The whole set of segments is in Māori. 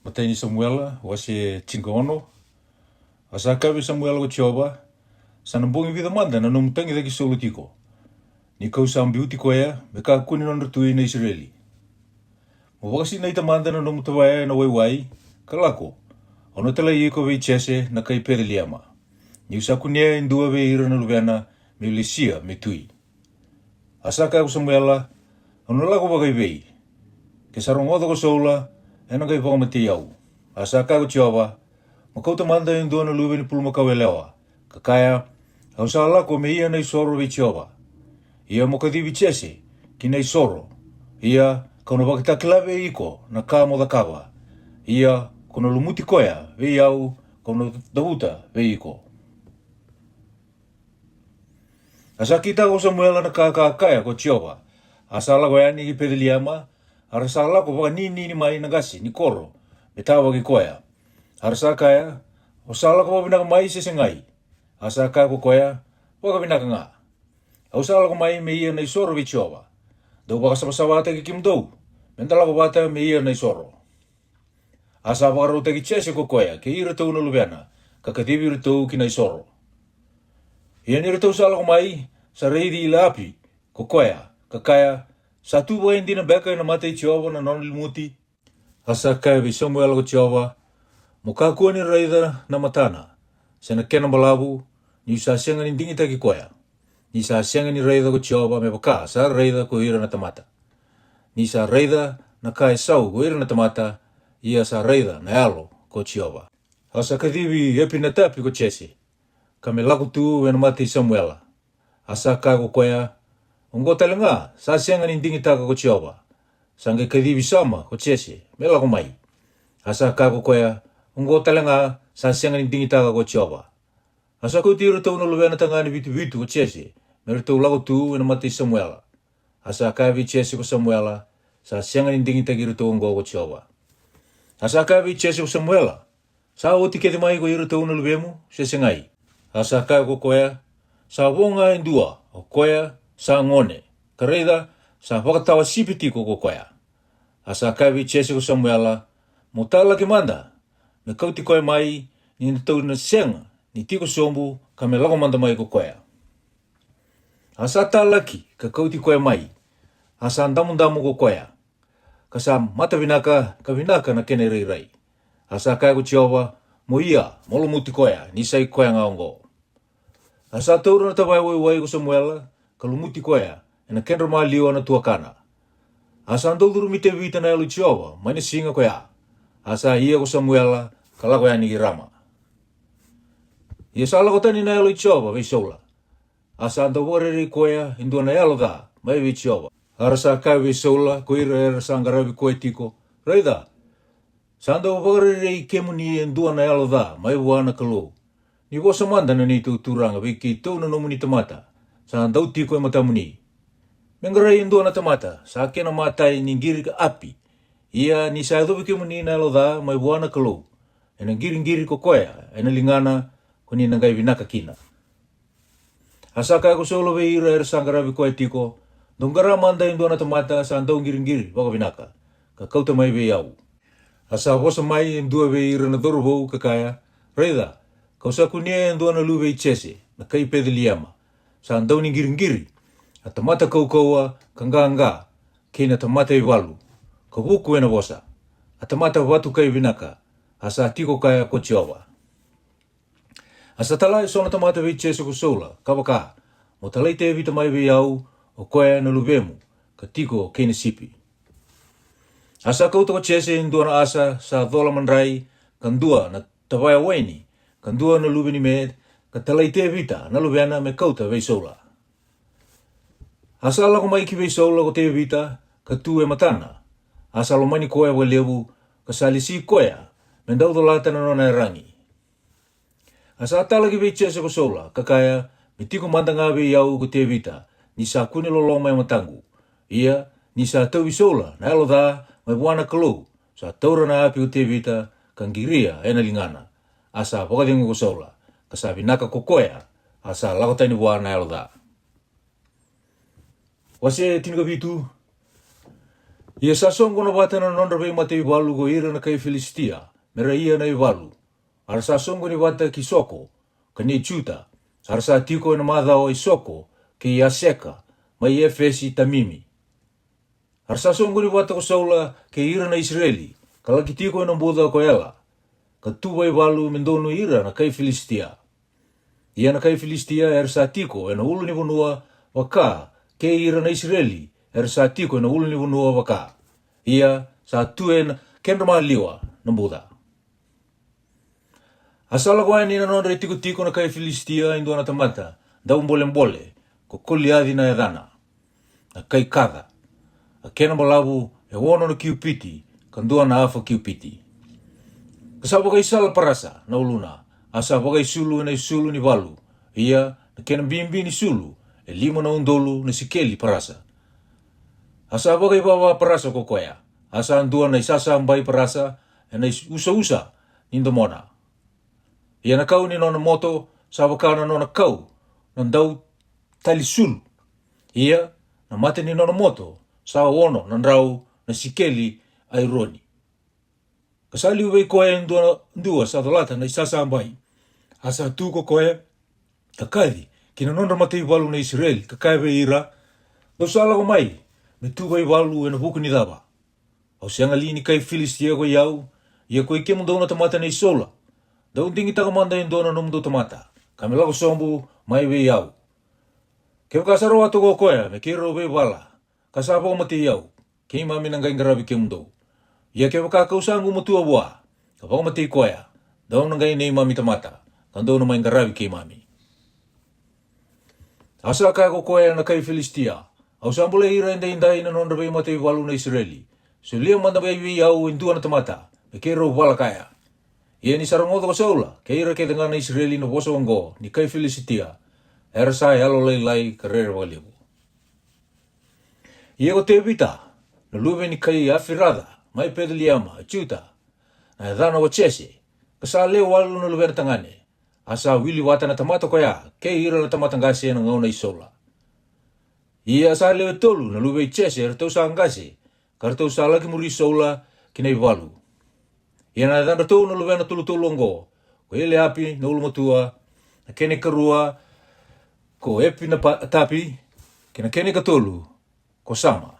Mataini Samuela, wase Chingono, Asakawe Samuela ko Chioba, Sanambongi vida manda na nomutangi daki solutiko. Ni kausam biuti koya, meka kuni non rutui na Israeli. Mawakasi na itamanda na nomutawaya na waiwai, kalako, ono tala yiko vei chese na kai periliama. Ni usakunia indua vei ira na luviana me lesia me tui. Asakawe Samuela, ono lako bagai vei. Kesarongodo ko soula, ena kai pakamati yau. Asakawe Chioba, makauta manda indua na luvi ni pulma kawelewa. Kakaya, hausala ko me ia na isoro vei Chioba. Ia mokadivi chese, kina isoro. Ia kono bakitaklave iko na kamo da kawa. Ia kono lumuti koya vei yau kono dahuta vei iko. Asa kita ko Samuela na kakakaya ko Chioba. Asala ko yani ki periliama. Arasala ko baka nini mai nagasi ni koro. Metawa ki koya. Arasa kaya. Osala ko babinaka mai sesengai. Asa kaya ko koya. Baka binaka nga. Ausala ko mai me ia na isoro vi Chioba. Dau baka sama-sawata ki kimdou. Mentala ko bata me ia na isoro. Asa baka rauta ki chese ko koya. Ke ira tau na lubiana. Kakativi ira tau ki na isoro. Ia ni ira tau sala ko mai. Sa reidi ila api. Ko koya. Kakaya. Satu baka hindi na beka na mata i Chioba na non limuti. Asa kaya vi Samuela ko Chioba. Mukakua ni raida na matana. Sena kena malabu. Ni usasianga ni dingita ki koya. Ni sa sianga ni raida ko Chioba me baka sa raida ko ira na tamata. Ni sa raida na kai sau ko ira na tamata. Ia sa raida na alo ko Chioba. Asa kadivi epi na tapi ko chese. Kame laku tu wena mati Samuela. Asa kai ko koya. Ungo talenga sa sianga ni dingita ko Chioba. Sange kadivi sama ko chese. Me laku mai. Asa kai ko koya. Ungo talenga sa sianga ni dingita ko Chioba. Asa ko tiro tau na luwena tangani vitu-vitu ko chese. Mere tau laku tu wena mati Samuela. Asa kai vi chese ko Samuela. Sa sianga ni dingita ki tau ungo ko Chioba. Asa kai vi chese ko Samuela. Sa oti kete mai ko iro tau na luwemu. Sesengai. Asa kai ko koya. Sa wonga indua. O koya. Sa ngone. Kareida. Sa wakatawa sipiti ko koya. Asa kai vi chese ko Samuela. Motala ki manda. Na kauti koya mai. Ni tau na senga. Ni tiko sombu. Kame lako manda mai ko koya. Asa talaki. Ka kauti koya mai. Asa andamu-damu ko koya. Kasa mata vinaka. Ka vinaka na kene rai. Asa kai ko Chioba. Mo ia. Molo muti koya. Nisai koya ngaongo. Asa tauru na tawai wai ko Samuela. Kalumuti koya. Ena kenra maa liwa na tuakana. Asa andoluru mite vita na elu Chioba. Maine singa koya. Asa ia ko Samuela. Kala koya ni rama. Ia sala ko tani na elu Chioba. Vei sola. Asa anda warere koya. Indua na elu da. Mai vei Chioba. Arasa kai vei sola. Ko ira era sangaravi koe tiko. Raida. Sa anda warere i kemuni indua na elu da. Mai wana kalu. Ni wosa manda na ni tu turanga. Vei ki tau na nomuni tamata. Sa anda uti koe matamuni. Mengarai indua na tamata. Sa kena matai ni giri ka api. Ia ni sa edovi kemuni na elu da. Mai wana kalu. Ena giri ko koya. Ena lingana. Kuni nangai vinaka kina. Asa kai ko solo vei ira era sangaravi koe tiko. Dongara manda indua na tamata. Sa anda giri waka vinaka. Ka kauta mai vei au. Asa wosa mai indua vei ira na dorobou kakaya. Reida. Kau sa kunia indua na lu vei chese. Na kai pediliama. Sa andau ni giri. A tamata kau-kaua. Kanga. Kena tamata i walu. Ka wuku ena wosa. A tamata watu kai vinaka. Asa tiko kaya ko Chioba. Asa talai sona tamata vei chese ko sola. Kawaka. Mo talai te vita mai vei au. O koea na luvemu. Ka tiko kene sipi. Asa kauta ko chese indua na asa. Sa dhola manrai. Kandua na tawaya waini. Kandua na luveni med. Ka talai te vita. Na luveana me kauta vei sola. Asa ala ko mai ki vei sola ko te vita. Ka tu e matana. Asa lo mani koea wa levu. Ka salisi koea. Mendau dolata na nona rangi. Asa atala ki vei chese ko sola. Kakaya. Me tiko manda ngā vei au ko te vita. Ni sa kune lolo mai matangu. Ia. Ni sa tau i sola. Na alo da. Mai wana kalu. Sa taura na api ko te vita. Kangiria ena lingana. Asa wakatingu ko sola. Kasa vinaka ko koea. Asa lakotai ni wana alo da. Wase tinika vitu. Ia sasongo na wata na nonra vei matei walu go ira na kai Filistia, mera ia na walu. Ara sasongo ni wata ki soko, ka ni juta, ara sa tiko na madhao i soko, ki Aseka, mai Efesi Tamimi. Ara sasongo ni wata ko saula ke ira na Israeli, ka laki tiko na mbuda ko ela, ka tuwa i walu mendonu ira na kai Filistia. Ia na kai Filistia era sa tiko na ulu ni vanua waka ke ira na Israeli, era sa tiko na ulu ni vanua waka. Ia sa tuen kendama liwa na mbuda. Asala kwa ni na nondre tiko na kai Filistia indu na tamata, daun mbole ko kuliadi na edana. Na kai kada. A kena malabu e wono na kiupiti, kandua na afa kiupiti. Kasaba kai sala parasa na uluna, asa bagai sulu na sulu ni walu. Ia na kena bimbi ni sulu, e lima na undolu na sikeli parasa. Asa bagai baba parasa ko koya. Asa andua na isasa mbai parasa, e na usa nindo mona. Ia na kau ni nona moto, sabaka na nona kau, nandau tali sulu. Ia na mate ni nona moto, sawa wono nandrau na sikeli aironi. Kasali uwei koe ndua sa dolata na isasa ambai. Asa tuko koe, kakadi, kina nonra matei walu na Israel, kakaiwe ira, dosala ko mai, me tuwei walu e na buku ni daba. Au sianga lini kai Filistia ko iau, ia koe ke mundona tamata na isola. Daun tingi takamanda indona no mundo tamata, kame lako sombu mai we iau. Keo kasaro ato ko koe, me kero we wala, kasapa o matei iau, kei mami nangai ngarabi ke mundo. Ia ke wakakau sangu mutua bua, kapag matei koea, daun nangai nei mami tamata, kando na mai ngarabi ke mami. Asa kaya ko koea na kai Filistia, au sambule ira indai na nonra bei matei walu na Israeli, so lia manda bei iau indua na tamata, me kero wala kaya. Ia ni sarangoto ko saula, ke ira ke dengan na Israeli na boso wango, ni kai Filistia, era sa alo lai karere walibu. Ia ko te vita, na luwe ni kai afirada, mai pedeliama, juta, na dhana wa chese, kasa leo walu na luwe na tangane, asa wili wata na tamata koya, ke ira na tamata ngase na ngauna isola. Ia asa leo tolu na luwe chese, ratau sa ngase, kartau sa laki muri isola, kinai walu. Ia na dhana tau na luwe na tulu ongo, ko ele api na ulumatua, na kene karua, ko epi na tapi, kena kene katolu, ko sama.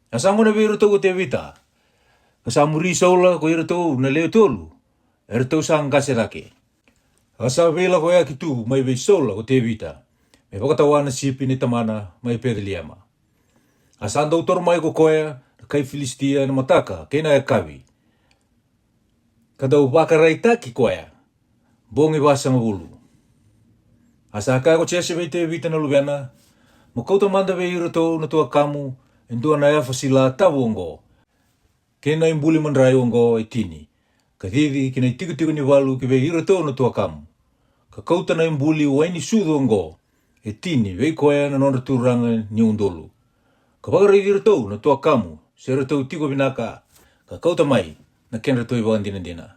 Asango na viro tau te vita, kasamuri isola ko ira tau na leo tolu, era tau sa ngase rake. Asa vela ko ea kitu mai vei sola ko te vita, me wakatawana sipi ni tamana mai pedeliama. Asa andau toro mai ko koea, na kai Filistia na mataka, kena e kawi. Kadau bakarai taki koea, bongi basa ngabulu. Asa kaya ko chese vei te vita na luwena, makauta manda vei ira tau na tua kamu, endua na ea fasila tabu ongo. Kena imbuli mandrai ongo e tini. Kadidi kina tiku ni walu ki vei ira tau na tua kamu. Kakauta na imbuli waini sudu ongo, e tini vei koea na nonra turanga ni undolu. Kapagara ira tau na tua kamu, se ira tau tiko binaka, kakauta mai, na kenra tau iwan dina.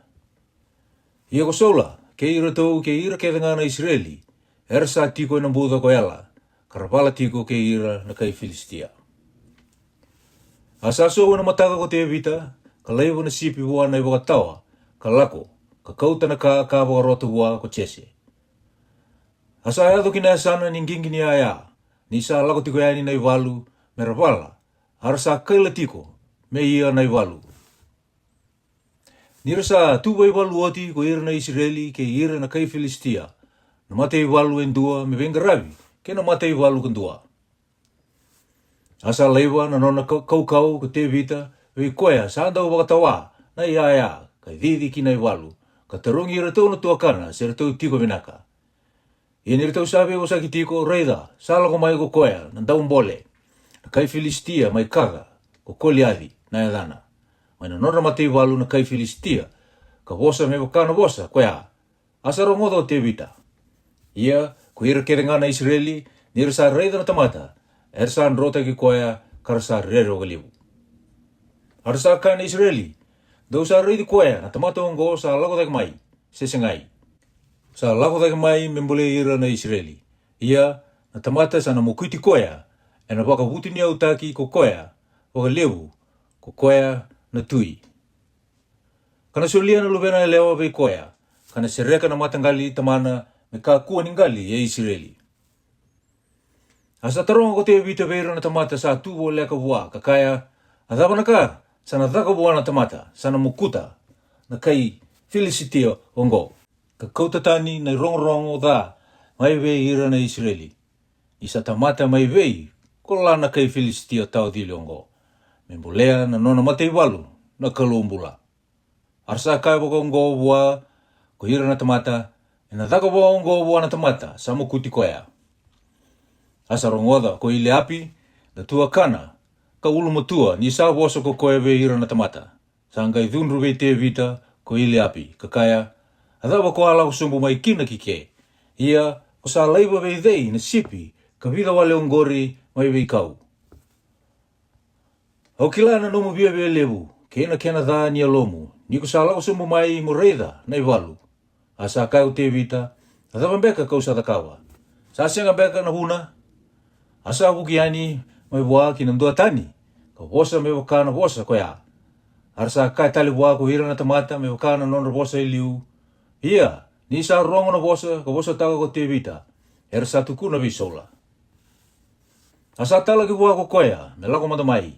Ia ko sola, ke ira tau ke ira ke na Israeli, era sa tiko na mbuda ko ela, karapala tiko ke ira na kai Filistia. Asa so na mataka ko te vita, ka leiwa na sipi bua na iwa katawa, ka lako, ka kauta na ka roto bua ko chese. Asa ado kina sana ningingi ni aya, ni sa lako tiko yani na iwalu, merapala, arasa kaila tiko, me ia na iwalu. Nirasa tuwa iwalu oti ko ira na Israeli ke ira na kai Filistia, na mate iwalu endua me vengarabi, ke na mate iwalu kendua. Asa leiwa na nona kau ko te vita, vei koea sa andau wakatawa, na ia, kai didi kina iwalu, ka terungi ira tau na tuakana, se tau tiko vinaka. Ia nira tau sabi o saki tiko, reida, sala ko mai ko koea, na daun bole, na kai Filistia mai kaga, ko koliadi, na edana. Mai na nona mate iwalu na kai Filistia, ka bosa me wakana bosa, koea, asa rongodo te vita. Ia, ko ira kerenga na Israeli, nira sa reida na tamata, ersa rota ki koea, karasa rero galibu. Arsa ka na Israeli, dau sa reidi koea, na tamata ongo sa lago tak mai, sesengai. Sa lago tak mai membole ira na Israeli. Ia, na tamata sa na mukuiti koea, e na waka huti ni au taki ko koea, o ka lewu ko koea na tui. Kana sulia na lubena lewa vei koea, kana sereka na matangali tamana me ka kua ningali e Israeli. Asa taronga ko te vita veira na tamata sa tuwo leka wua, ka kaya adhabana ka sana dhaka wua na tamata, sana mukuta na kai Filistia ongo. Ka kautatani na rongo dha mai vei ira na Israeli. Isa tamata mai vei ko lana kai Filistia tau dili ongo. Membulea na nona matei walu na kalumbula. Arsa kai wako ongo wua ko ira na tamata, na dhaka wua ongo wua na tamata, sa mukuti koea. Asa rongoda ko ile api na tua kana ka ulu matua ni sa woso ko koe ve ira na tamata. Sangai dhunru ve te vita ko ile api ka kaya adaba ko ala usumbu mai kina kike. Ia ko sa laiba ve dhei na sipi ka vida wale ongori mai ve kau. Au kila na nomu bia ve levu kena dha ni alomu ni ko sa ala usumbu mai mo reida na iwalu. Asa kau te vita adaba mbeka kau sa takawa. Sa senga beka na huna asa wukiani mai wua ki namdua tani. Ka wosa me wakana wosa koea. Arsa kai tali wua ko hira na tamata me wakana nonra wosa iliu. Ia, ni sa rongo na wosa, ka wosa taga ko te vita. Era sa tuku na visola. Asa tala ki wua ko koea, me lako matamai.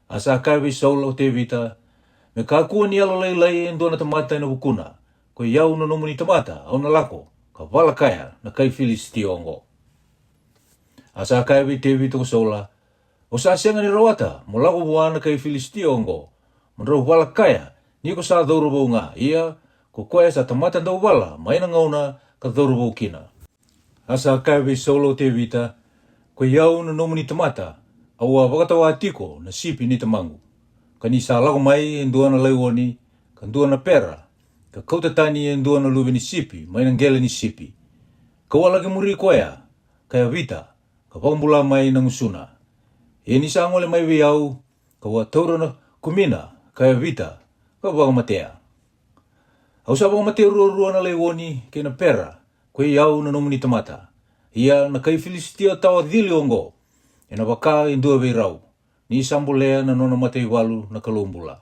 Asa kai visola o te vita. Me ka kua ni alo lai endua na tamata ina wukuna. Ko iau na nomu ni tamata, au na lako. Ka wala kaya na kai Filistia ongo. Asa kai vi te vita ko sola. O sa senga ni rawata, mo lako buana kai Filistia ongo. Menro wala kaya, ni ko sa dhauru bau nga. Ia, ko koe sa tamata ndau wala, maina ngauna ka dhauru bau kina. Asa kai vi solo te vita, ko iau na nomu ni tamata, aua wakatawa atiko na sipi ni tamangu. Ka ni sa lako mai endua na laiwoni, ka endua na pera, ka kautatani endua na luwe ni sipi, maina ngele ni sipi. Ka wala ke muri koea, kaya vita, ka pambula mai na ngusuna. E ni sa ngole mai vi au, ka wataura na kumina, kaya vita, ka wakamatea. Au sa wakamatea rua na laiwoni, ke na pera, koe iau na nomu ni tamata. Ia na kai Filistia tawa dhili ongo, e na waka indua vei rau, ni sambulea na nona matei walu na kalumbula.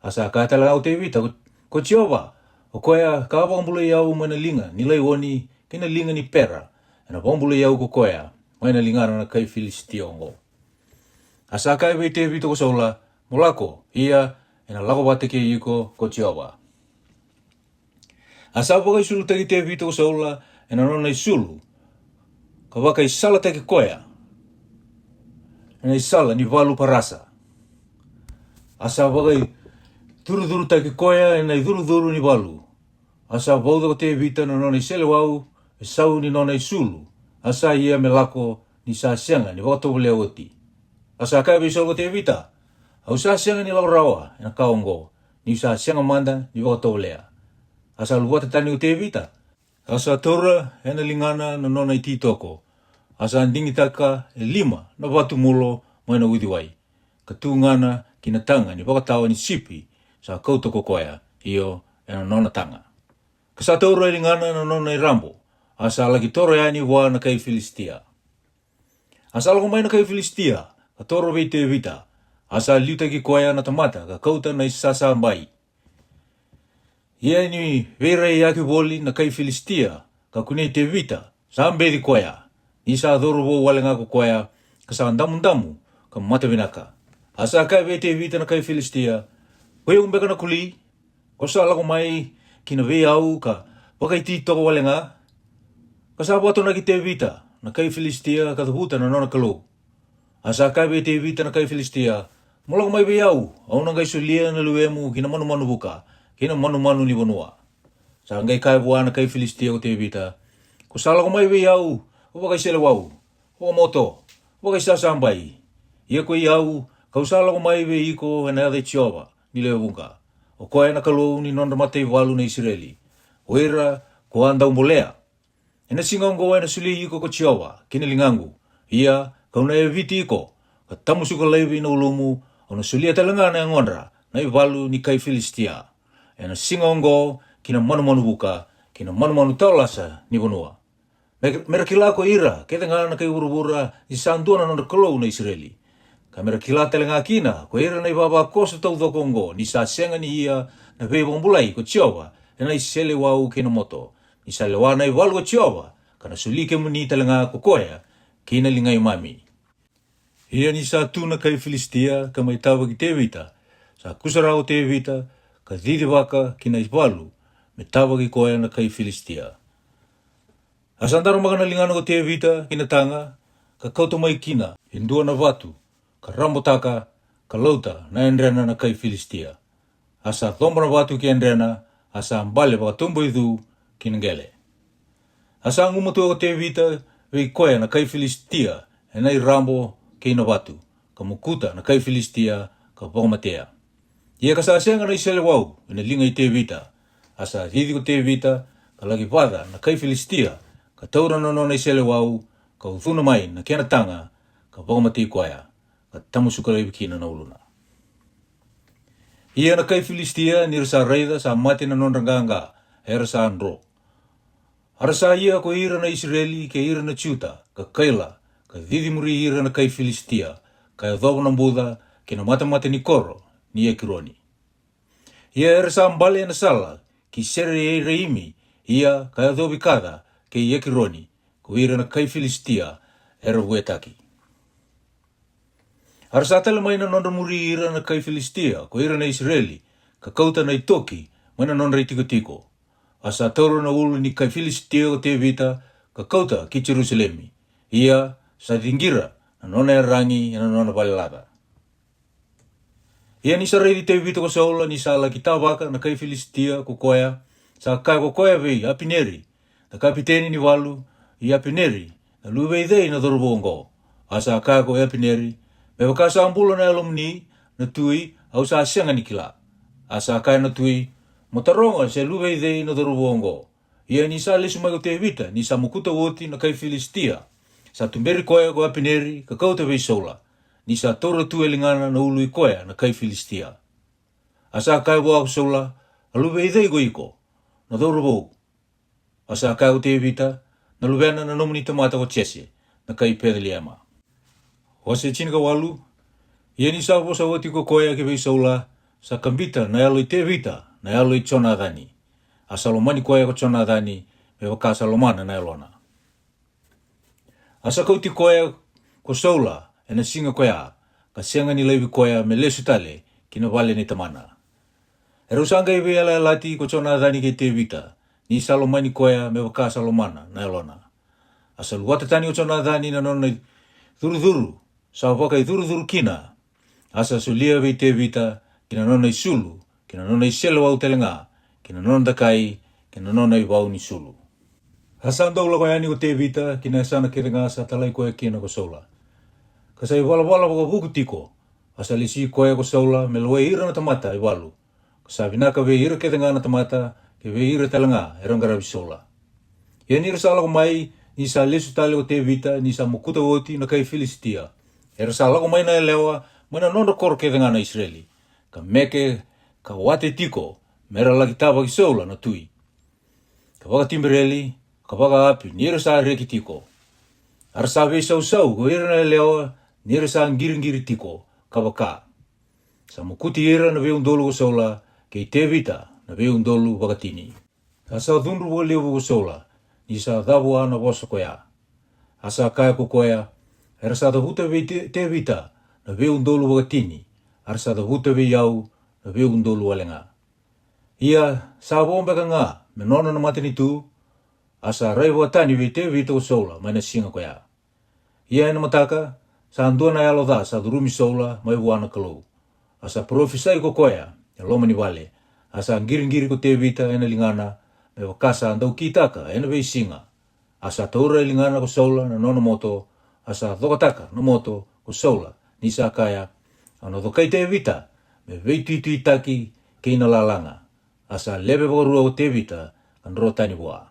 Asa ka tala au te vita, ko Jehova, o koea ka wakambula iau mana linga, ni laiwoni, ke na linga ni pera, e na wakambula iau ko koea, maina lingana na kai Filistia ongo. Asa kai vei te vita ko sola, mulako, ia, e na lako wate ke iko ko Jehova. Asa waka isulu teki te vita ko sola, e na nona isulu, ka waka isala teki koea, e na isala ni walu parasa. Asa waka dhuru teki koea, e na dhuru ni walu. Asa wauda ko te vita na nona isele wau, e sau ni nona isulu, asa ia me lako ni sa sianga ni wakato wale oti. Asa kai visol ko te vita, au sa sianga ni lau rawa, e na kaongo, ni sa sianga manda ni wakato walea. Asa luwata tani o te vita, asa tora e na lingana na nona iti toko. Asa andingi taka e 5 na watu mulo mai na udiwai. Katungana kina tanga ni wakatawa ni sipi sa kautoko koea, iyo e na nona tanga. Kasa tora e lingana na nona i rambo, asa lagi toro yani wa na kai Filistia. Asa lako mai na kai Filistia, ka toro vei te vita, asa liuta ki koea na tamata, ka kauta na isasa mai. Ia ni vera i aki woli na kai Filistia, ka kunei te vita, sa ambedi koea. Isa dhorobo wale nga ko koea, ka sa andamu, ka matavinaka. Asa kai vei te vita na kai Filistia, koe umbeka na kuli, ko sa lako mai kina vei au ka wakaiti toko wale nga. Ka sa wato na ki te vita, na kai Filistia ka thuhuta na nona kalo. Asa kai vei te vita na kai Filistia, molako mai vei au ngai sulia na luemu kina manu buka, kina manu ni wanua. Sa ngai kai wua na kai Filistia ko te vita, ko sa lako mai vei au, o wakai sele wau, o moto, wakai sa sambai. Ia ko iau, kau sa lako mai vei iko hana ade Jehova, ni leo bunga. O koe na kalou ni nona matei walu na Israeli. O era, ko anda umbolea. E na singongo e na suli iko ko Jehova, kina lingangu. Ia, kau na e viti iko, ka tamusuka leivi na ulumu, o na sulia talangana e ngonra, na i walu ni kai Filistia. E na singongo, kina manu buka, kina manu taulasa ni wanua. Mera kilako ira, kete ngana kai urubura, i sandua na nona kalou na Israeli. Kamera kilata le ngā kina, ko ira nei baba kosa tau thokongo, ni sa senga ni ia na veva mbulai ko Jehova, e nei sele wau kina moto. Ni sa lewa nei walu ko Jehova, kana sulike muni tala ngā kokoea, kina lingai mami. Ia ni sa tuna kai Filistia, ka mai tawa ki Tevita, sa kusarao Tevita, ka dhidi waka kina iswalu, me tawa ki koea na kai Filistia. Asantaro makana lingana ko Tevita, kina tanga, ka kauta mai kina, hindua na watu, ka rambotaka, ka lauta na endrena na kai Filistia. Asa thomba na watu ki endrena, asa mbale waka tumbo idhu kinangele. Asa ngumutu ko Tevita, wei koea na kai Filistia, enai rambo kina watu, ka mukuta na kai Filistia, ka pokamatea. Ia ka saasenga na isele wau, ina linga i Tevita. Asa hidi ko Tevita, ka lagi wada na kai Filistia, ka taura nono na isele wau, ka uthuna mai na kena tanga, ka pokamati koea, ka tamusukara ibikina na uluna. Ia na kai Filistia, nira sa reida sa mati na nonranganga, era sa andro. Arasa ia ko ira na Israeli, ke ira na Juta, ka kaila, ka dhidimuri ira na kai Filistia, ka edhobo na Buddha, ke na mata ni koro, ni ekironi. Ia era sa mbale na sala, ki sere e reimi, ia ka edhobi kada, ke ekironi, ko ira na kai Filistia, era vuetaki. Arasa tala mai na nonramuri ira na kai Filistia, ko ira na Israeli, ka kauta na itoki, mai na nonra itiko-tiko. Asa tauro na ulu ni kai Filistia o Tevita, ka kauta ki Jerusalemi. Ia sa dingira na nona rangi na nona balilada. Ia ni sa rei di Tevita ko saula ni sa laki tawaka na kai Filistia ko koea, sa kai ko koea vei apineri, na kapiteni ni walu, i apineri, na luwei dei na dorobongo. Asa kai ko apineri, me wakasa ambulo na alumni, na tui, au sa asenga ni kila. Asa kai na tui, motaronga se luwei dei na dorobongo. Ia ni sa lesu mai ko Tevita, ni sa mukuta woti na kai Filistia. Sa tumberi koea ko apineri, ka kauta vei saula. Ni sa toro tue lingana na ului koea na kai Filistia. Asa kai wau saula, aluwei dei ko iko, na dorobou. Asa kai ko Tevita, na luwena na nomuni tamata ko Jesse, na kai Pedeliama. Wase chinika walu, ia ni sa wosa woti ko koea ke vei saula, sa kambita na yalo i Tevita, na yalo i Jonadhani. Asa lomani koea ko Jonadhani, me wakasa lomana na yalona. Asa kauti koea ko saula, ena singa koea, ka senga ni leiwi koea me lesu tale, kina wale ni tamana. Erusanga i vei ala lati ko Jonadhani ke Tevita, ni sa lomani koea me wakasa lomana na yalona. Asa luwata tani o Jonadhani na nona dhuru-dhuru, sa waka i dhuru-dhuru kina. Asa sulia vei Tevita, kina nona i sulu, kina nona i selo au telenga, kina nona dakai, kina nona i wau ni sulu. Asa andaula koe ani ko Tevita, kina sana kiringa asa talai koe kina ko saula. Kasa i wala waka vuku tiko, asa lisi koe ko saula, me loe ira na tamata i walu. Kasa vinaka vei ira kiringa na tamata, ke vei ira telenga, erangarawi saula. Ia nira sala ko mai, ni sa lesu tale ko Tevita, ni sa mukuta woti na kai Filistia. Era sala ko mai na elewa, mana nona kor kiringa na Israeli. Ka meke, ka wate tiko, mera lagi tawa ki saula na tui. Ka waka timbereli, ka waka api, nira sa reki tiko. Ara sa vei sau-sau, ko ira na elewa, nira sa ngiri-ngiri tiko, ka waka. Sa mukuti ira na vei undolu ko saula, kei Tevita na vei undolu wakatini. Asa dhunru wa leo ko saula, ni sa dhawu ana wasa koea. Asa kaya ko koea, era sa dhahuta vei Tevita na vei undolu wakatini, ara sa dhahuta vei yau na vei undolu walenga. Ia sa wombe ka ngā, me nona na matini tu, asa rai watani vei Tevita ko saula, mai na singa koea. Ia ena mataka, sa andua na yalo dha sa dhurumi saula, mai wana kalou. Asa profisai ko koea, ya loma ni wale, asa ngiri-ngiri ko Tevita ena lingana, me wakasa andau kitaka ena vei singa. Asa taura lingana ko saula na nona moto, asa dhokataka na moto ko saula, ni sa kaya, ano dhokai Tevita, me vei tuitui taki keina lalanga. Asa lebe wakarua ko Tevita, kan rotani wā.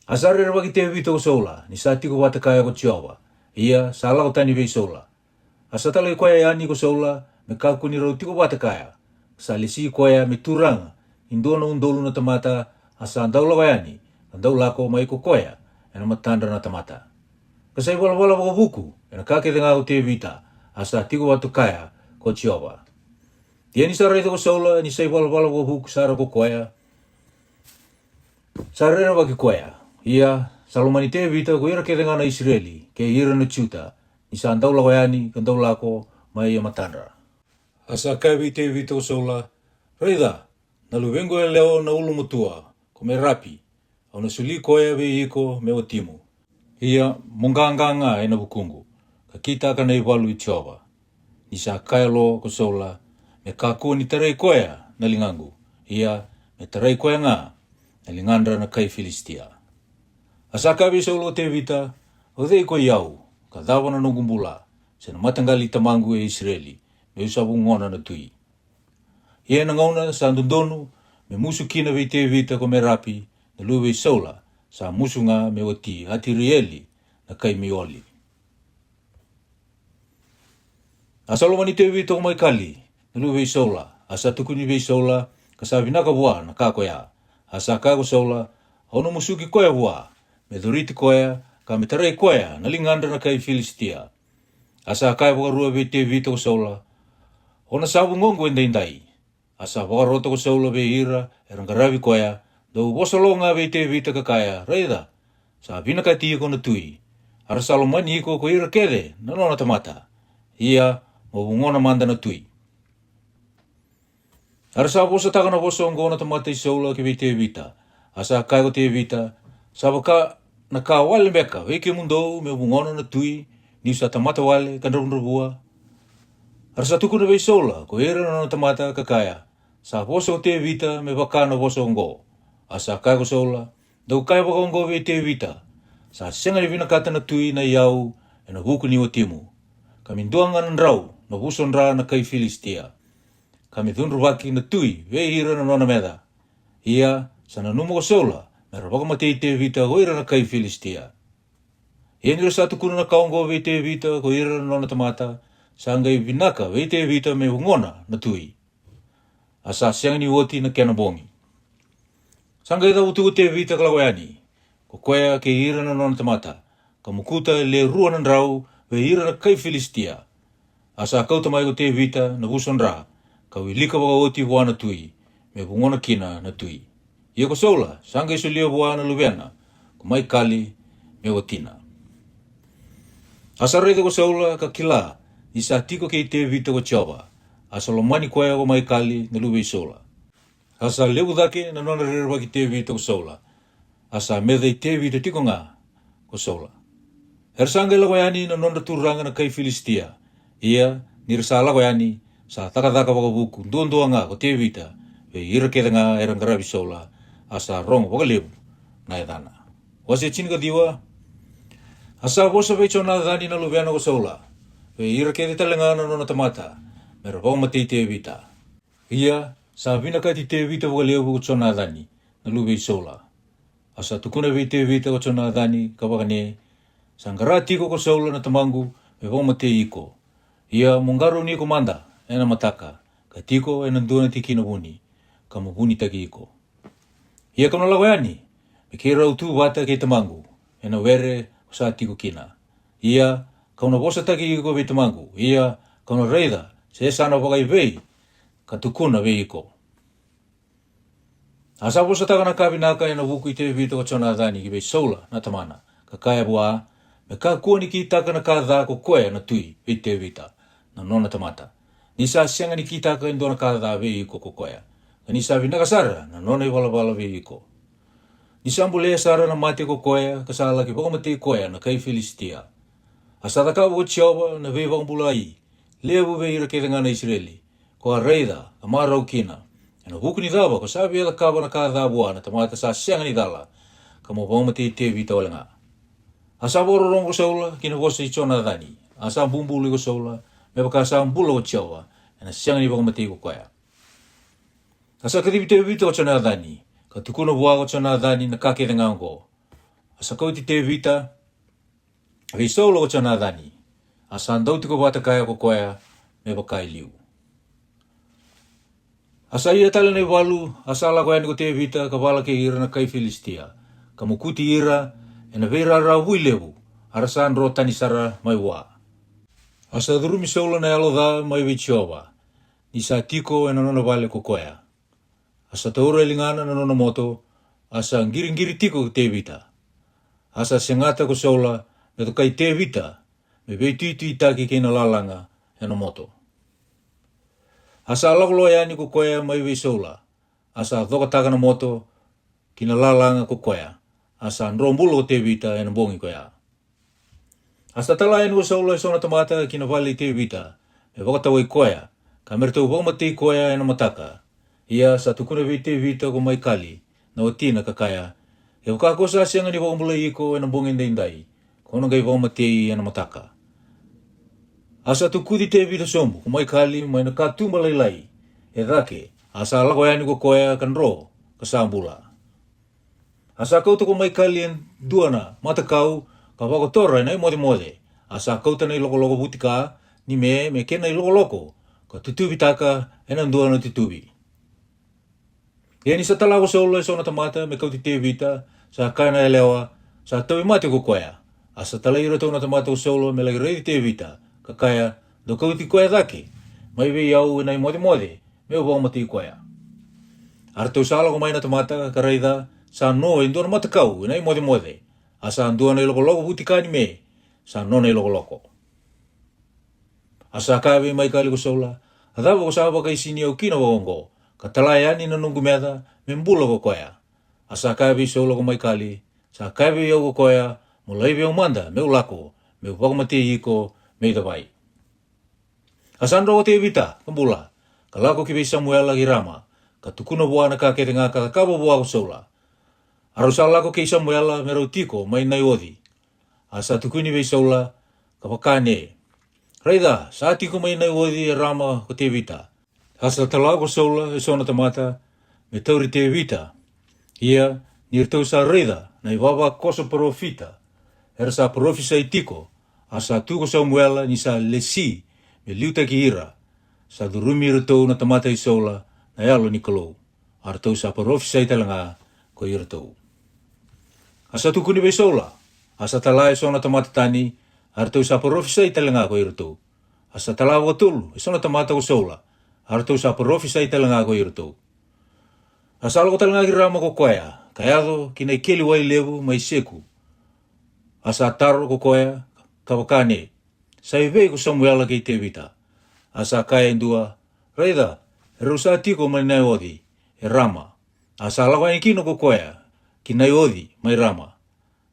Asa rera waki Tevita ko saula, ni sa tiko wata kaya ko Jehova, ia sa lau tani vei saula. Asa talai koea yani ko saula, me kaku ni rau tiko wata kaya, sa lisi koea me turanga, indona undolu na tamata, asa andau lawayani, andau lako mai ko koea, ena matanda na tamata. Kasai wala waka huku, ena kake te ngau te vita, asa tiko watu kaya ko Jehova. Dia ni sarai ko saula ni sai wala waka huku sara ko koea. Sarera waki koea. Ia salomani te vita ko ira ke te ngana Israeli, ke ira na Juta, ni sa andaula ko yani, kandaula ko mai ia matandra. Asa kai te vita ko saula, reida, na luwengo e leo na ulu mutua, ko me rapi, au na suli koea ve iko me o timu. Ia monganganga e na bukungu, ka kita ka nei walu i Jehova. Ni sa kailo ko saula, me kakua ni tarai koea na lingangu. Ia me tarai koea nga, na lingandra na kai Filistia. Asa kawi saula te vita, o thei ko iau, ka dhawana no gumbula, se na matangali tamangu e Israeli, me usabu ngona na tui. Ia na ngauna sa ndondonu, me musu kina vei te vita ko me rapi, na luwe saula, sa musunga me wati hati rieli na kai mioli. Asa lomani te vita ko mai kali, na luwe saula, asa tukuni vei saula, ka sa vinaka wua na kakoya. Asa kako saula, ono musuki koya wua, me dhuriti koya, ka me tarai koya, na lingandra na kai Filistia. Asa kai wakarua vei te vita ko saula, ona sabu ngongo indai. Asa wakaroto ko saula vei ira, erangaravi koya, do wosolonga vei te vita kakaya, reida, sa vinaka tiyo ko na tui. Ara salomani ko ira kede, na nona tamata. Ia, mo ngona manda na tui. Ara sa wosa taka na woso ngona tamata i saula ke vei te vita. Asa kai ko te vita, sa waka na ka wale meka, vei ke mundo me ngona na tui, ni sa tamata wale kandarunrabua. Ara sa tuku na vei saula, ko ira na nona tamata kakaya, sa woso te vita me waka na woso ngo. Asa kai ko saula, dau kai waka ngo vei te vita, sa senga ni vinakata na tui na iau, e na huku ni o timu. Kami duanga na rau, na wuson ra na kai Filistia. Kami dhunru waki na tui, vei ira na nona meda. Ia, sa na numo ko saula, me ra waka matei te vita ko ira na kai Filistia. Ia nira sa tukuna na kaongo vei te vita ko ira na nona tamata, sa ngai vinaka vei te vita me ngona na tui. Asa siang ni woti na kenabongi. Sanga ida utu te vita kalagoyani, ko koea ke ira na nona tamata, ka mukuta le rua na rau, ve ira na kai Filistia. Asa kau tamai ko te vita na wuson ra, ka wilika waka oti wana tui, me bungona kina na tui. Ia ko saula, sanga iso lia wana luwena, ko mai kali me watina. Asa reida ko saula ka kila, isa tiko ke te vita ko Jehova, asa lomani koea ko mai kali na luwe saula. Asa lewu dhake na nona rerwa ki te vita ko saula. Asa medhei te vita tiko nga ko saula. Hersanga ila koyani na nona turanga na kai Filistia. Ia nirisa ala koyani sa taka-taka waka buku ndondoa nga ko te vita. Ve ira keda nga erangarabi saula. Asa rongo waka lewu na edana. Wase chinika diwa. Asa wosa vei chona dhani na luweana ko saula. Ve ira keda talenga na nona tamata. Mera waka matei te vita. Ia sa vinaka ti te vita waka lewu ko chona dhani na luwe saula. Asa tukuna vei te vita ko chona dhani ka waka ne. Sa ngarati ko saula na tamangu me waka matei iko. Ia mongaro ni ko manda ena mataka. Ka tiko ena nduna ti kinabuni. Ka mabuni taki iko. Ia kama lagoyani. Me kera utu wata ke tamangu. Ena were sa tiko kina. Ia kauna wosa taki iko vei tamangu. Ia kauna reida se sana wakai vei. Ka tukuna vei iko. Asa wosa taka na kabinaka ena wuku i te vita ko chona dhani ki vei saula na tamana. Ka kaya bua. Me ka kuani ki taka na ka dha ko koe na tui vei te vita. Na nona tamata. Nisa sianga ni ki taka indona ka dha vei iko ko koea. Nisa vinaka sara na nona i wala vei iko. Nisa ambulea sara na mate ko koea kasala ki waka matei koea na kai Filistia. Asa taka wako Jehova na vei wakambula i. Lewu vei ira ketanga na Israeli. Ko a reida a marau kina. E na huku ni dhawa ko sabi ala kaba na ka dha bua na tamata sa sianga ni dhala. Ka mo waka matei te vita wale nga. Asa woro rongo saula kina wosa i chona dhani. Asa bumbuli ko saula. Me waka asa mbula ko Jehova. E na sianga ni waka matei ko koea. Asa katipi te vita ko chona dhani. Ka tukuna bua ko chona dhani na kake denga ngo. Asa kauti te vita. Vei saula ko chona dhani. Asa andauti ko wata kaya ko koea. Me waka i liu. Asa ia tala nei walu. Asa ala koea ni ko te vita. Ka wala ke ira na kai Filistia. Ka mukuti ira. E na veira ra hui lewu. arasan ro tanisara mai wa. Asa durumi saula na alo da mai vichova. Ni sa tiko na nono vale kokoya. Asa taura lingana na nono moto, asa ngiri tiko te vita. Asa sengata ko saula na to kai te vita, me veituitu itaki kina lalanga na moto. Asa alakolo yani kokoya mai vi saula. Asa thokataka na moto kina lalanga kokoya. Asa nrombulo te vita na bongi koya. Asa talayan ko saula sona tamata kina vale te vita. Me vakatawai koya. Kamerto vamati koya na mataka. Ia sa tukuna vite vita ko mai kali na otina kakaya. E kako sa sianga ni vamulai ko na bongin dai. Kono gai vamati na mataka. Asa tukudi te vita sombu ko mai kali mai na katumba lai. E dake asa ala koya ni ko koya kan ro kasambula. Asa kau to ko mai kali en duana matakau ka vako tora na mode. Asa kau ta nei loko butika ni me kena loko. Ka tutubi taka enang dua no tutubi. Ni sa talago sa ulo sa tamata me kau te vita sa kana elewa sa tawi mate ko koya. Asa talairo to na tamata sa ulo me lagi rei te vita kakaya do kau ti koya dake. Mai ve yau na mode me o mati koya. Arto sala ko mai na tamata karaida sa no indor mata kau na mode. Asa andua na loko butika ni me sa no na loko. Asa kawe mai kali ko saula. Adabo ko sawa kai sini au kina wongo. Katalayani na nungu meda membula ko koya. Asa kawe saula ko mai kali. Sa kawe au ko koya. Mulai be umanda me ulako. Me upagmati iko me davai. Asa andro te vita kambula. Kalako ki be Samuel lagi rama. Katukuna buana ka ketenga kakabo bua ko saula. Arusala ko ki Samuel me rotiko mai nai odi. Asa tukuni be saula kapakane. Raida, saat ko may naiwadi rama ko te vita. Asa talago saula e sona tamata me tauri te vita. Ia nirtau sa raida na ibaba koso profita. Era sa profisa itiko. Asa tuko Samuela ni sa lesi me liuta ki ira. Sa durumi irtau na tamata i saula na yalo ni kalou. Artau sa profisa italanga ko irtau. Asa tuko ni be saula. Asa talai sona tamata tani. Artau sa profisa italanga ko irtau. Asa talawa tulu, isona tamata ko saula. Artau sa profisa italanga ko irtau. Asa algo talanga girama ko koya. Kayado kinai keli wai levu mai seku. Asa taro ko koya kawakane. Sa ive ko Samuel ki te vita. Asa kaya indua. Raida, erusa tiko mai nai odi. E rama. Asa alawa kino ko koya. Kinai odi mai rama.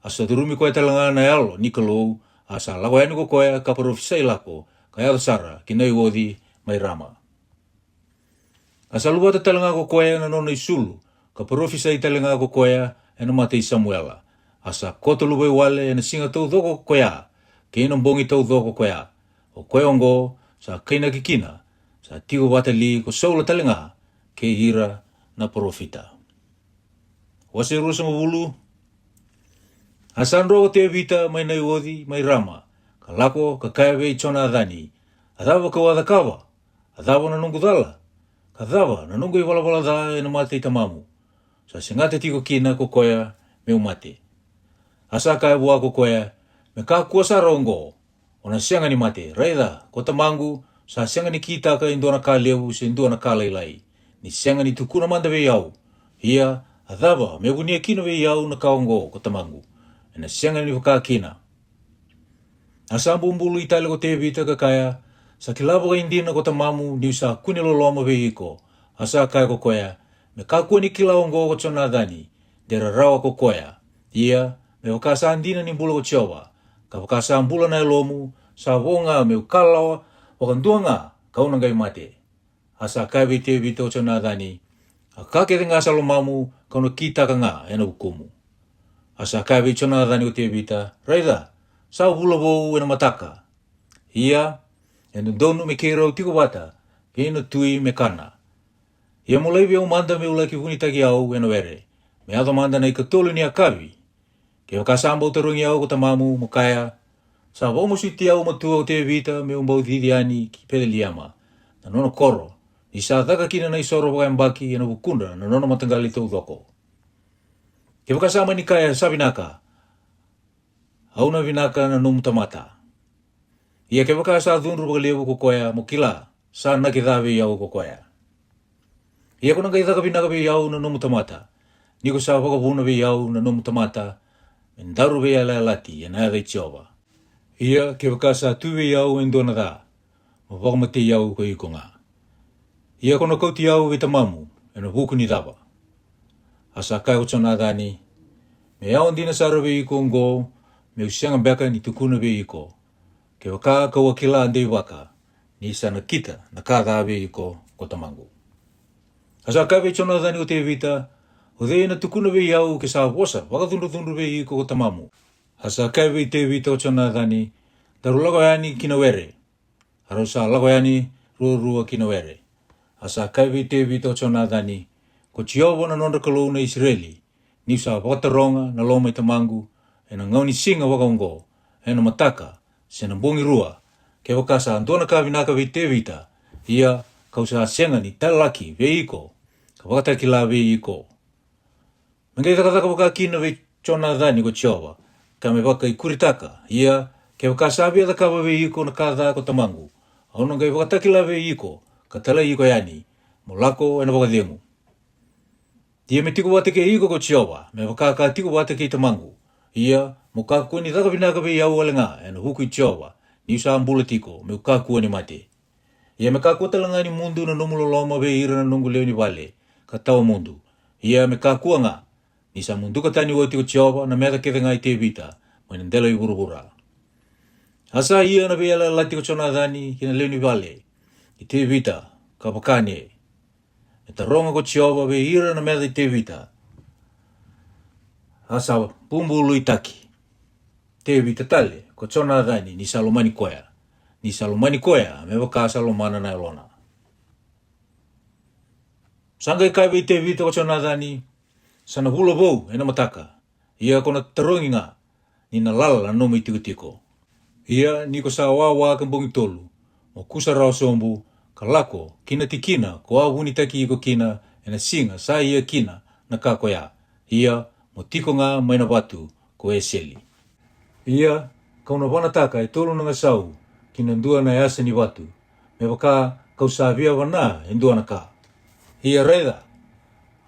Asa durumi koya talanga na yalo ni kalou. Asa alawa ko koya kaprofisa ilako. Kaya sara kinai wodi mai rama. Asa luwa talanga ko koya na nono isulu. Ka profisa talanga ko koya na mate Samuela. Asa koto luwa wale na singa tau doko koya. Kino bongi tau doko koya. O koyongo sa kaina kikina. Sa tigo watali ko saula talanga ke hira na profita. Wase rusa mabulu. Asa nro te vita mai nai wodi mai rama. Kalako kakaiwe i chona adani. Adava ka wadakawa. Adava na nungu dala. Kadava na nungu i wala da e na mate i tamamu. Sa singate tiko kina ko koya me umate. Asa kai bua ko koya me ka kuasa rongo. Ona sianga ni mate. Raida ko tamangu sa sianga ni kita ka indona ka lewu se indona ka lailai. Ni sianga ni tukuna manda ve yau. Ia adava me bunia kino ve yau na kaongo ko tamangu. Na sianga ni ka kina. Asa bumbulu itali ko te vita kakaya. Sa kilabo ka hindi na ko tamamu ni sa kuniloloma veiko. Asa kaya ko koya. Me kakua ni kilaongo ko chonadani. Dera rawa ko koya. Ia me wakasa andina ni bula ko chowa. Ka wakasa ambula na elomu. Sa wonga me ukalawa. Wakandua nga kaunang gay mate. Asa kaya te vita ko chonadani. Kakete nga sa lomamu kauno kita ka nga ena hukumu. Asa kaya chonadani ko te vita. Raida. Sa bulawo na mataka. Ia, eno donu me keirau tiko wata, keno tui me kana. Ia mulai via umanda me ulaki hunitaki au eno ere. Me ato manda na ikatolu ni akawi. Ke wakasamba utarungi au ko tamamu mukaya. Sa wamusiti au matua o te vita me umbau dhidiani ki pele liama. Na nono koro. Ni sa taka kina na isoro waka mbaki eno bukunda na nono matanggali tau dhoko. Ke wakasamba ni kaya sabinaka. Auna vinaka na num tamata. Ia ke waka sa dhunru pagaliawu ko koea mo kila sa na ke dhawe iau ko koea. Ia kona ka ithaka vinaka be iau na num tamata. Niko sa wakavuna be iau na num tamata. Mendaru be ala lati ya na Jehova. Ia ke waka sa tuwe iau endona da. Mo wakamate iau ko ikonga. Ia kona kauti iau ve tamamu ena vuku ni dava. Asa kai uchona dani. Me iau andina sara be iko ngo. Me usianga beka ni tukuna be iko. Ke waka ka wakila ande waka. Ni sana kita na kada be iko ko tamangu. Asa kai be chona dani o te vita. O de na tukuna be iau ke sa wosa. Waka tundu be iko ko tamamu. Asa kai be te vita o chona dani. Daru lago yani kina were. Haro sa lago yani rua kina were. Asa kai be te vita o chona dani. Ko Jehova na nonda kalou na Israeli. Ni sa wataronga na loma i tamangu. E na ngauni singa wakaungo. E na mataka. Se na bongi rua. Ke wakasa antona ka vinaka ve te vita. Ia kausa senga ni talaki ve iko. Ka wakataki la ve iko. Mengai takataka waka kina ve chona dhani ko Jehova. Ka me waka i kuritaka. Ia ke wakasa abia takawa ve iko na kada ko tamangu. Auna ngai wakataki la ve iko. Ka tala iko yani. Molako e na wakadengu. Ia me tiku wate ke iko ko Jehova, me wakaka tiku wate ke tamangu. Ia, mo kakua ni taka vinaka be iau alenga, e na huku i Jehova, ni usa ambula tiko, me kakua ni mate. Ia me kakua talanga ni mundu na nomulo loma be ira na nungu leo ni vale, ka tawa mundu. Ia me kakua nga, ni sa mundu ka tani wati ko Jehova, na mea kete nga i te vita, mo ina ndelo i burubura. Asa ia na be ala lati ko chona dhani, kina leo ni vale, i te vita, ka pakane. E ta ronga ko Jehova be ira na mea i te vita. Asa pumbulu i taki. Te vita tale, ko chona dhani ni salomani koea. Ni salomani koea, me waka salomana na elona. Sanga i kai be te vita ko chona dhani, sana hula vau e na mataka. Ia kona tarongi nga, ni na lala no me tiko. Ia ni ko sa wawa kambongi tolu, mo kusa rao sombu, ka lako, kina tikina, ko awuni taki iko kina, e na singa, sa ia kina, na kakoya. Ia, mo tiko nga mai na watu, ko e seli. Ia, kauna wanataka e tolu nga sau, kina ndua na asa ni watu, me waka kau sa via wana e ndua na ka. Ia reda,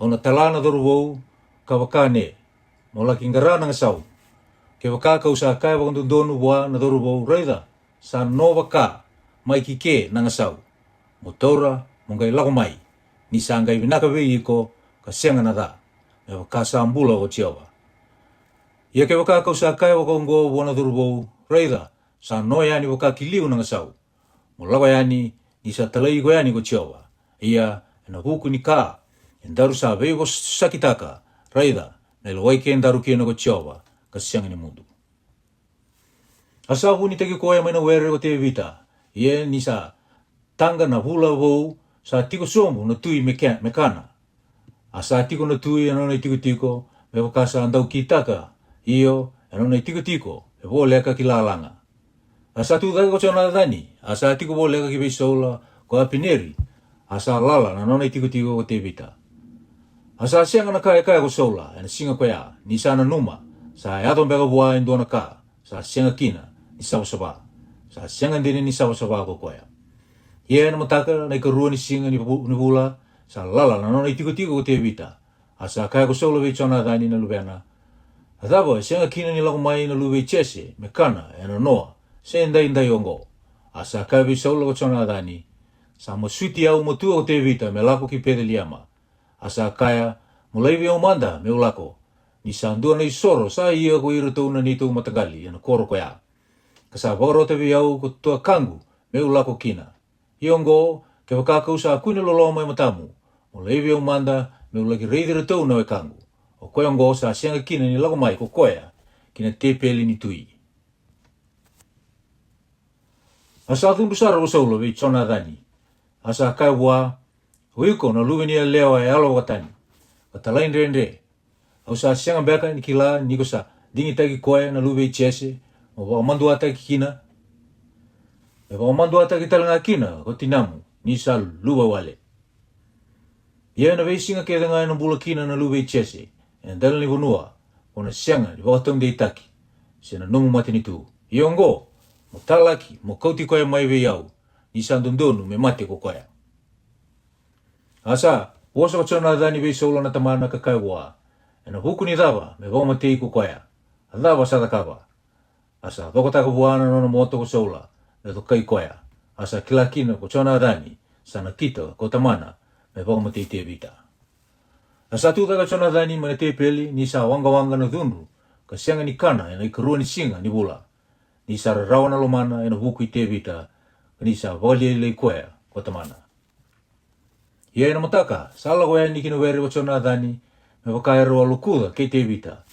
au na talana doru wau, ka waka ne, mo laki ngarana nga sau. Ke waka kau sa kai wakandundonu wa na doru wau, reda, sa no waka, mai kike na nga sau. Mo taura, mo ngai lako mai, ni sa ngai vinaka ve iko, ka senga na da, me waka sa ambula o Jehova. Ia ke waka kau sa kai wakaungo wana durubou, reida, sa no yani waka kiliu na nga sau. Mo lako yani, ni sa talai ko yani ko Jehova. Ia, na huku ni ka, endaru sa veigo sakitaka, reida, na ilawai ke endaru kia na ko Jehova, ka senga ni mundu. Asa huni teki koe mai na were ko te vita, ia ni sa tanga na hula wau sa tiko somu na tui mekana. Asa tiko na tui anona i tiko, me wakasa andau ki taka, iyo anona i tiko, e wo leka ki lalanga. Asa tu daka ko chona dhani, asa tiko wo leka ki beisola, ko apineri, asa lala na anona i tiko ko te vita. Asa sianga na kaya ko sola, ena singa koea, ni sa na numa, sa e aton beka wua endua na ka, sa sianga kina, ni sabasaba, sa sianga ndene ni sabasaba ko koea. Ia na mataka na ikarua ni singa ni pula, sa lala na nona i tiko ko te vita. Asa kaya ko sola vei chona dhani na lubeana. Athawa, sianga kina ni lako mai na lube chese, me kana, e na noa, se ndai ongo. Asa kaya vei sola ko chona dhani. Sa mo suiti au mo tua ko te vita, me lako ki pere liama. Asa kaya, mo leivi au manda, me ulako. Ni sa ndua na isoro, sa ia ko iratou na nitou matagali, e na koro koea. Kasa wakarota vei au ko tua kangu, me ulako kina. Iongo, ke wakakau sa kune lolo mai matamu. Mo leivi au manda, me ulaki reidira tau na kangu. O koe ongo sa sianga kina ni lago mai ko koea, kina te peli ni tui. Asa thundu sara o saulo vei chona dhani. Asa kai wā, huiko na luvenia leo e alo watani. Katalain rende. Au sa sianga beka ni kila, niko sa dingi taki koe na luve i chese, o wa mandu ata ki kina. E wa mandu ata ki talanga kina, ko tinamu, ni sa luwa wale. Ia na vei singa ke danga na bula kina na luwe i chese, e ndala ni vonua, o na sianga ni wakatong de itaki. sena nomu matini tu. Iongo, mo talaki, mo kauti koea mai ve iau, ni sandondonu me mate ko koea. Asa, woso chona dhani ve solo na tamana ka kaiwa, ena huku ni dhava me vau matei ko koea, dhava sadakava. Asa, dokotaka buana nono moto ko sola, na to kai koea, asa kilakina ko chona dhani, sana kita ko tamana, me vau matei te vita. Asa tu taka chona dhani mana te peli, ni sa wanga na dhunru, ka sianga ni kana, ena ikarua ni singa ni bula, ni sa rawana lomana, ena huku i te vita, ni sa walielei koea ko tamana. Ia ena mataka, sala koea ni kino vere wa chona dhani, me wakaya roa lukuda ke te vita.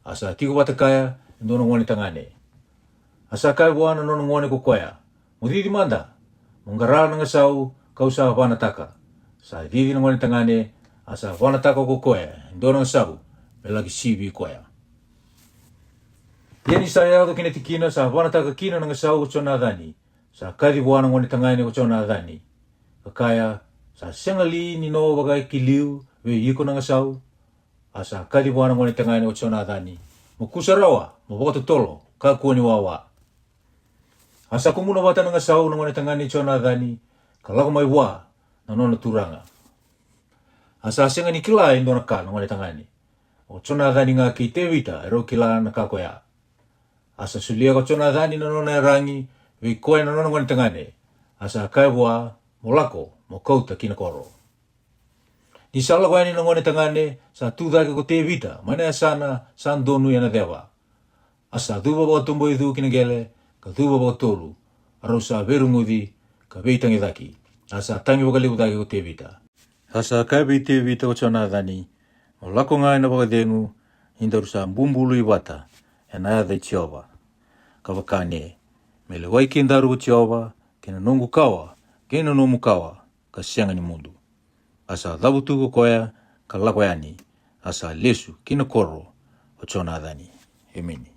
Asa tiko watakaya, ndono ngone tangane. Asa kai buana nono ngone ko koea. Mo didi manda, mongara nga sau, kau sa wanataka. Sa didi na ngone tangane, asa wanataka ko koea, ndono nga sau, me lagi sibi koea. Ia ni sa yado kine tikina, sa wanataka kina nga sau ko chona dhani, sa kari buana ngone tangane ko chona dhani. Kakaya, sa sengali ni no bagai kiliu, we iko nga sau, asa kari buana ngone tangane ko chona dhani. Mo kusarawa, mo boko tolo, kakua ni wawa. Asa kumuna wata nga sau ngone tangane chona dhani, kalako mai wa, na nono turanga. Asa senga ni kila indona ka ngone tangane. O chona dhani nga ki te vita, ero kila na kakoya. Asa sulia ko chona dhani na nono rangi, we koe na nono ngone tangane. Asa kai wa, mo lako, mo kauta kina koro. Ni sala koe ni ngone tangane, sa tudake ko te vita, mana sana sandonu yana dewa. Asa duba bawa tumbo idhu kina gele, ka duba bawa tolu, arosa veru ngudi, ka veitangi daki. Asa tangi wakalibu daki ko te vita. Asa kai vei te vita ko chona dhani, mo lako ngai na wakadengu, hindarusa mbumbulu i wata, ena adhe Jehova. Ka wakane, mele waiki ndaru ko Jehova, kena nongu kawa, kena nomu kawa, ka sianga ni mundu. Asa dhabutu ko koea, ka lakoyani, asa lesu kina koro, o chona dhani. Amen.